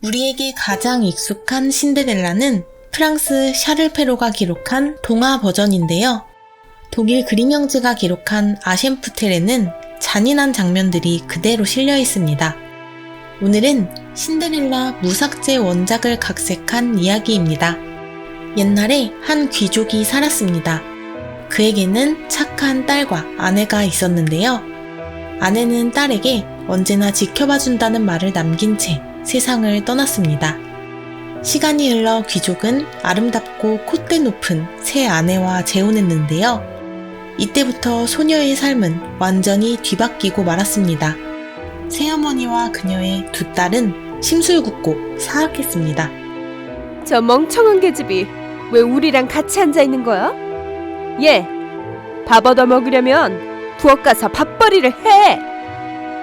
우리에게 가장 익숙한 신데렐라는 프랑스 샤를 페로가 기록한 동화 버전인데요. 독일 그림 형제가 기록한 아셴푸텔에는 잔인한 장면들이 그대로 실려 있습니다. 오늘은 신데렐라 무삭제 원작을 각색한 이야기입니다. 옛날에 한 귀족이 살았습니다. 그에게는 착한 딸과 아내가 있었는데요. 아내는 딸에게 언제나 지켜봐준다는 말을 남긴 채 세상을 떠났습니다. 시간이 흘러 귀족은 아름답고 콧대 높은 새 아내와 재혼했는데요. 이때부터 소녀의 삶은 완전히 뒤바뀌고 말았습니다. 새어머니와 그녀의 두 딸은 심술궂고 사악했습니다. 저 멍청한 계집이 왜 우리랑 같이 앉아 있는 거야? 얘, 밥 얻어 먹으려면 부엌 가서 밥벌이를 해.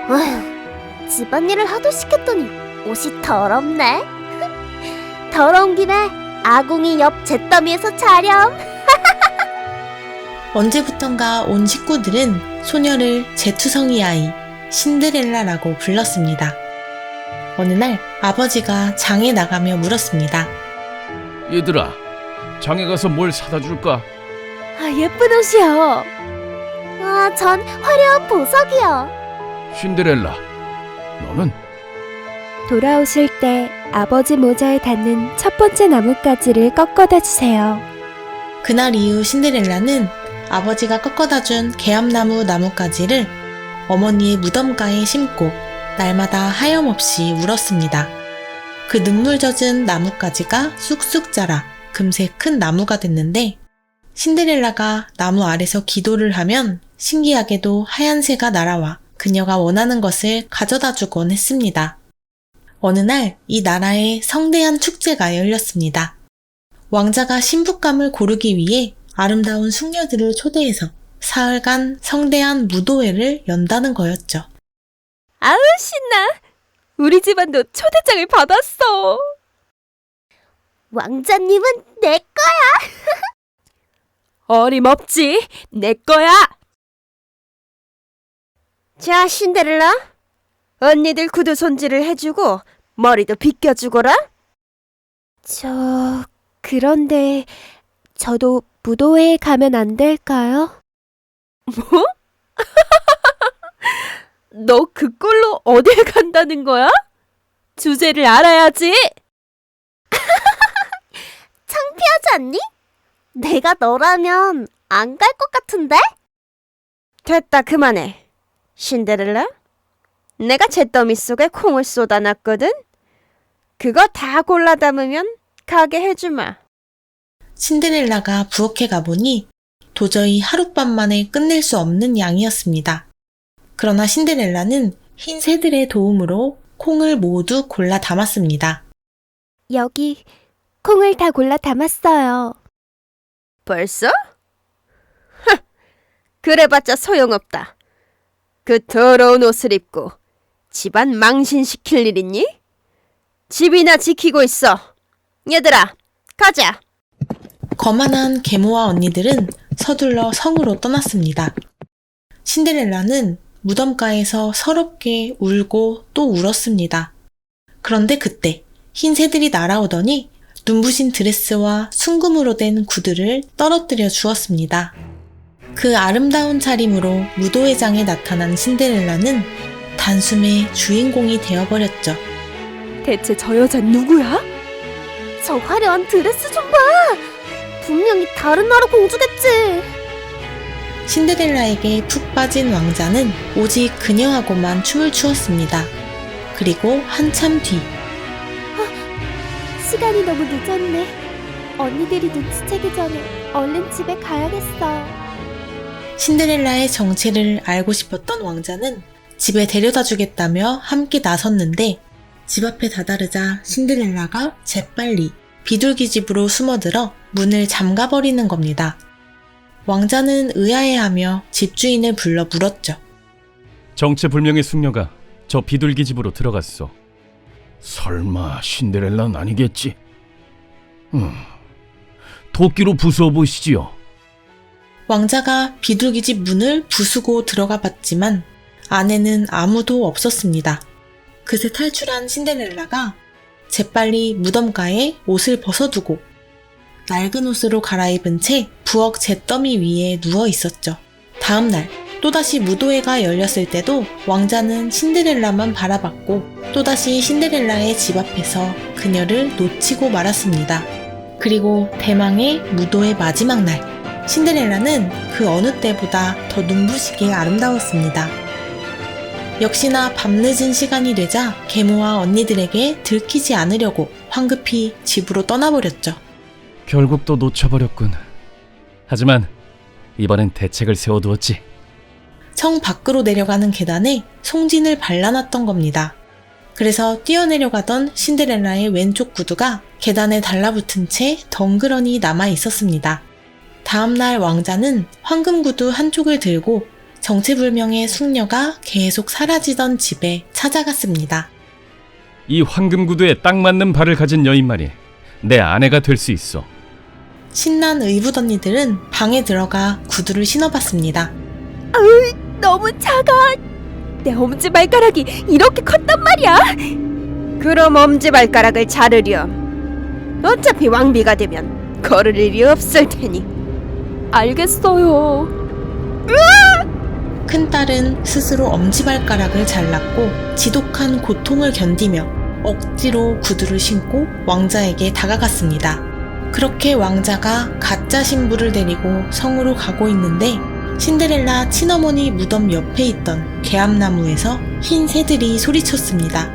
어휴, 집안일을 하도 시켰더니 옷이 더럽네. 더러운 김에 아궁이 옆 잿더미에서 자렴. 언제부턴가 온 식구들은 소녀를 제투성이 아이 신데렐라라고 불렀습니다. 어느 날 아버지가 장에 나가며 물었습니다. 얘들아, 장에 가서 뭘 사다 줄까? 예쁜 옷이요. 전 화려한 보석이요. 신데렐라, 너는? 돌아오실 때 아버지 모자에 닿는 첫 번째 나뭇가지를 꺾어다 주세요. 그날 이후 신데렐라는 아버지가 꺾어다 준 개암나무 나뭇가지를 어머니의 무덤가에 심고 날마다 하염없이 울었습니다. 그 눈물 젖은 나뭇가지가 쑥쑥 자라 금세 큰 나무가 됐는데 신데렐라가 나무 아래서 기도를 하면 신기하게도 하얀 새가 날아와 그녀가 원하는 것을 가져다 주곤 했습니다. 어느 날 이 나라에 성대한 축제가 열렸습니다. 왕자가 신부감을 고르기 위해 아름다운 숙녀들을 초대해서 사흘간 성대한 무도회를 연다는 거였죠. 아우 신나. 우리 집안도 초대장을 받았어. 왕자님은 내 거야. 어림없지. 내 거야. 자, 신데렐라. 언니들 구두 손질을 해주고 머리도 빗겨주거라. 그런데 저도 무도회에 가면 안 될까요? 뭐? 너 그 꼴로 어딜 간다는 거야? 주제를 알아야지. 창피하지 않니? 내가 너라면 안 갈 것 같은데? 됐다, 그만해. 신데렐라, 내가 잿더미 속에 콩을 쏟아놨거든. 그거 다 골라 담으면 가게 해주마. 신데렐라가 부엌에 가보니 도저히 하룻밤 만에 끝낼 수 없는 양이었습니다. 그러나 신데렐라는 흰 새들의 도움으로 콩을 모두 골라 담았습니다. 여기 콩을 다 골라 담았어요. 벌써? 그래봤자 소용없다. 그 더러운 옷을 입고 집안 망신시킬 일 있니? 집이나 지키고 있어. 얘들아, 가자. 거만한 계모와 언니들은 서둘러 성으로 떠났습니다. 신데렐라는 무덤가에서 서럽게 울고 또 울었습니다. 그런데 그때 흰 새들이 날아오더니 눈부신 드레스와 순금으로 된 구두를 떨어뜨려 주었습니다. 그 아름다운 차림으로 무도회장에 나타난 신데렐라는 단숨에 주인공이 되어버렸죠. 대체 저 여자 누구야? 저 화려한 드레스 좀 봐. 분명히 다른 나라 공주겠지. 신데렐라에게 푹 빠진 왕자는 오직 그녀하고만 춤을 추었습니다. 그리고 한참 뒤 시간이 너무 늦었네. 언니들이 눈치채기 전에 얼른 집에 가야겠어. 신데렐라의 정체를 알고 싶었던 왕자는 집에 데려다 주겠다며 함께 나섰는데 집 앞에 다다르자 신데렐라가 재빨리 비둘기 집으로 숨어들어 문을 잠가버리는 겁니다. 왕자는 의아해하며 집주인을 불러 물었죠. 정체불명의 숙녀가 저 비둘기 집으로 들어갔어. 설마 신데렐라는 아니겠지? 도끼로 부수어 보시지요. 왕자가 비둘기 집 문을 부수고 들어가 봤지만 안에는 아무도 없었습니다. 그새 탈출한 신데렐라가 재빨리 무덤가에 옷을 벗어두고 낡은 옷으로 갈아입은 채 부엌 잿더미 위에 누워 있었죠. 다음 날 또다시 무도회가 열렸을 때도 왕자는 신데렐라만 바라봤고 또다시 신데렐라의 집 앞에서 그녀를 놓치고 말았습니다. 그리고 대망의 무도회 마지막 날, 신데렐라는 그 어느 때보다 더 눈부시게 아름다웠습니다. 역시나 밤늦은 시간이 되자 계모와 언니들에게 들키지 않으려고 황급히 집으로 떠나버렸죠. 결국 또 놓쳐버렸군. 하지만 이번엔 대책을 세워두었지. 성 밖으로 내려가는 계단에 송진을 발라놨던 겁니다. 그래서 뛰어내려가던 신데렐라의 왼쪽 구두가 계단에 달라붙은 채 덩그러니 남아 있었습니다. 다음날 왕자는 황금 구두 한쪽을 들고 정체불명의 숙녀가 계속 사라지던 집에 찾아갔습니다. 이 황금 구두에 딱 맞는 발을 가진 여인만이 내 아내가 될 수 있어. 신난 의붓언니들은 방에 들어가 구두를 신어봤습니다. 너무 작아. 내 엄지발가락이 이렇게 컸단 말이야. 그럼 엄지발가락을 자르렴. 어차피 왕비가 되면 걸을 일이 없을 테니. 알겠어요. 큰딸은 스스로 엄지발가락을 잘랐고 지독한 고통을 견디며 억지로 구두를 신고 왕자에게 다가갔습니다. 그렇게 왕자가 가짜 신부를 데리고 성으로 가고 있는데 신데렐라 친어머니 무덤 옆에 있던 개암나무에서 흰 새들이 소리쳤습니다.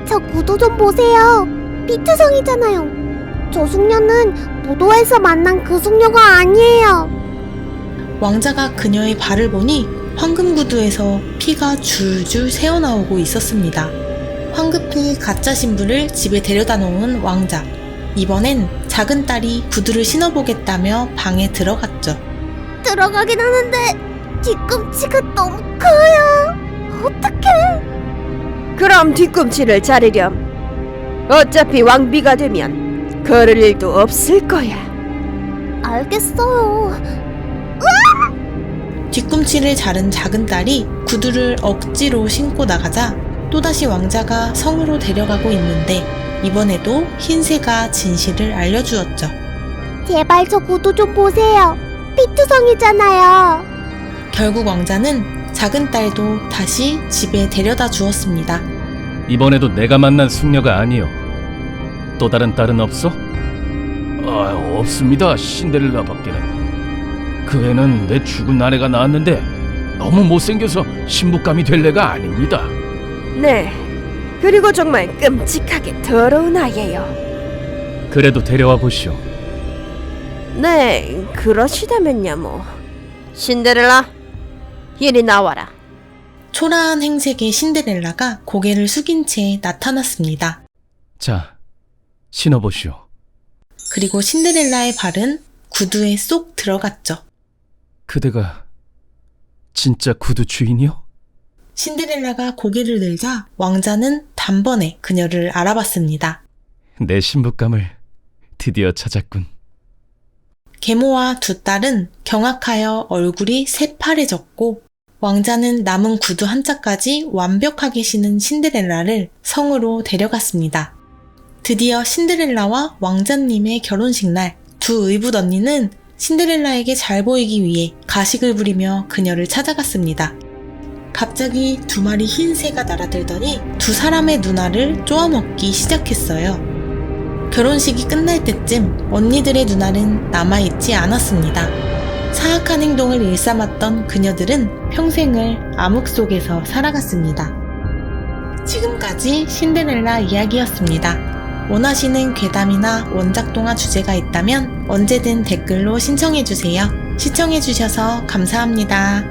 저 구두 좀 보세요. 피트성이잖아요. 저 숙녀는 무도에서 만난 그 숙녀가 아니에요. 왕자가 그녀의 발을 보니 황금 구두에서 피가 줄줄 새어나오고 있었습니다. 황급히 가짜 신부를 집에 데려다 놓은 왕자. 이번엔 작은 딸이 구두를 신어보겠다며 방에 들어갔죠. 들어가긴 하는데 뒤꿈치가 너무 커요. 어떡해. 그럼 뒤꿈치를 자르렴. 어차피 왕비가 되면 걸을 일도 없을 거야. 알겠어요. 뒤꿈치를 자른 작은 딸이 구두를 억지로 신고 나가자 또다시 왕자가 성으로 데려가고 있는데 이번에도 흰새가 진실을 알려주었죠. 제발 저 구두 좀 보세요. 피트성이잖아요. 결국 왕자는 작은 딸도 다시 집에 데려다 주었습니다. 이번에도 내가 만난 숙녀가 아니요. 또 다른 딸은 없어? 없습니다. 신데렐라 밖에는. 그 애는 내 죽은 아내가 낳았는데 너무 못생겨서 신부감이 될 애가 아닙니다. 네. 그리고 정말 끔찍하게 더러운 아이예요. 그래도 데려와 보시오. 네, 그러시다면야 뭐. 신데렐라, 이리 나와라. 초라한 행색의 신데렐라가 고개를 숙인 채 나타났습니다. 자, 신어보시오. 그리고 신데렐라의 발은 구두에 쏙 들어갔죠. 그대가 진짜 구두 주인이요? 신데렐라가 고개를 들자 왕자는 단번에 그녀를 알아봤습니다. 내 신부감을 드디어 찾았군. 계모와 두 딸은 경악하여 얼굴이 새파래졌고 왕자는 남은 구두 한 짝까지 완벽하게 신은 신데렐라를 성으로 데려갔습니다. 드디어 신데렐라와 왕자님의 결혼식 날 두 의붓 언니는 신데렐라에게 잘 보이기 위해 가식을 부리며 그녀를 찾아갔습니다. 갑자기 두 마리 흰 새가 날아들더니 두 사람의 누나를 쪼아먹기 시작했어요. 결혼식이 끝날 때쯤 언니들의 누나는 남아있지 않았습니다. 사악한 행동을 일삼았던 그녀들은 평생을 암흑 속에서 살아갔습니다. 지금까지 신데렐라 이야기였습니다. 원하시는 괴담이나 원작동화 주제가 있다면 언제든 댓글로 신청해주세요. 시청해주셔서 감사합니다.